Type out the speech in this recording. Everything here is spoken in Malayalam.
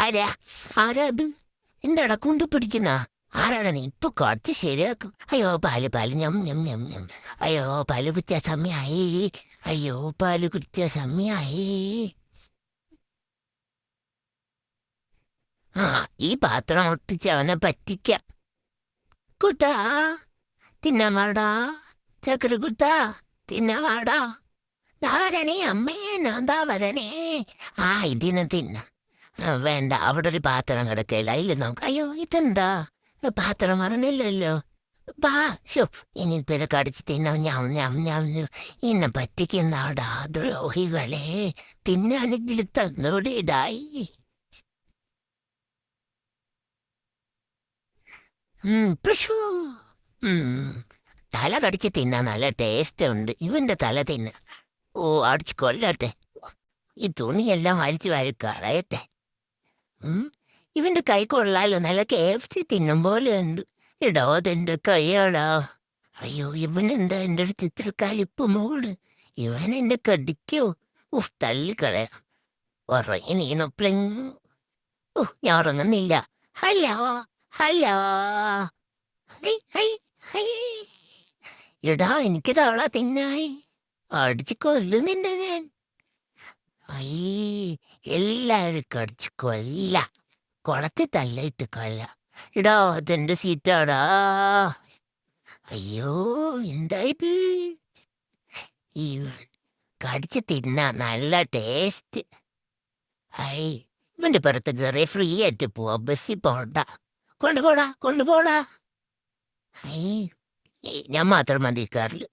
ആരാ ആരാ അത്? എന്താടാ കൊണ്ടുപിടിക്കുന്ന? ആരാണ് നീ? ഇപ്പൊ കുറച്ച് ശരിയാക്കും. അയ്യോ പാല് പാല് ഞം ഞം ഞം ഞം. അയ്യോ പാല് കുടിച്ച സമയായി. അയ്യോ പാല് കുടിച്ച സമയായി. ആ ഈ പാത്രം ഒട്ടിച്ച് അവനെ പറ്റിക്കാം. കുട്ടാ തിന്നാൻ വാടാ. ചക്കര കുട്ടാ തിന്നാൻ വാടാ. ദാ വരണേ അമ്മേ, ഞാൻ ദാ വരണേ. ആ ഇതിനെ തിന്ന. വേണ്ട, അവിടെ ഒരു പാത്രം കിടക്കയില്ല, അതിൽ നോക്ക്. അയ്യോ ഇതെന്താ പാത്രം പറഞ്ഞില്ലല്ലോ. ബാ ഷോ ഇനിയിപ്പോ ഇത് കടിച്ച് തിന്നാം. ഞാൻ ഞാൻ ഞാൻ എന്നെ പറ്റിക്കുന്നാടാ ദ്രോഹികളെ. തിന്നാനെങ്കിൽ തന്നോടിടായി. പശു തല കടിച്ച് തിന്നാൻ നല്ല ടേസ്റ്റ് ഉണ്ട്. ഇവന്റെ തല തിന്ന. ഓ അടിച്ച് കൊല്ലട്ടെ. ഈ തുണിയെല്ലാം വലിച്ചു വാരി കളയട്ടെ. ഇവന്റെ കൈ കൊള്ളാലോ, നല്ല KFC തിന്നും പോലെ ഉണ്ട്. ഇടോ അതെന്റെ കൈയാടാ. അയ്യോ ഇവനെന്താ എൻ്റെ ഒരു ചിത്രക്കാലിപ്പ് മോള്. ഇവൻ എന്നെ കടിക്കോ? ഉഫ് തള്ളിക്കളയാം. ഉറങ്ങി നീണപ്ലിങ്. ഞാൻ ഉറങ്ങുന്നില്ല. Hello hello. Hi hi hi. എടാ എനിക്ക് തവള തിന്നായി. അടിച്ച് കൊല്ലുന്നില്ല ഞാൻ. അയ്യേ എല്ലാവരും കടിച്ച് കൊല്ല. കുളത്തിൽ തള്ളിയിട്ട് കൊല്ല. ഇടാ അതെന്റെ സീറ്റാടാ. അയ്യോ എന്തായത്? ഈ കടിച്ച് തിന്നാ നല്ല ടേസ്റ്റ്. ഐ ഇവന്റെ പുറത്ത് കയറി ഫ്രീ ആയിട്ട് പോവാ. ബസ്സിൽ പോണ്ട. കൊണ്ടുപോടാ കൊണ്ടുപോടാ. ഐ ഞാൻ മാത്രം മതി കാറിൽ.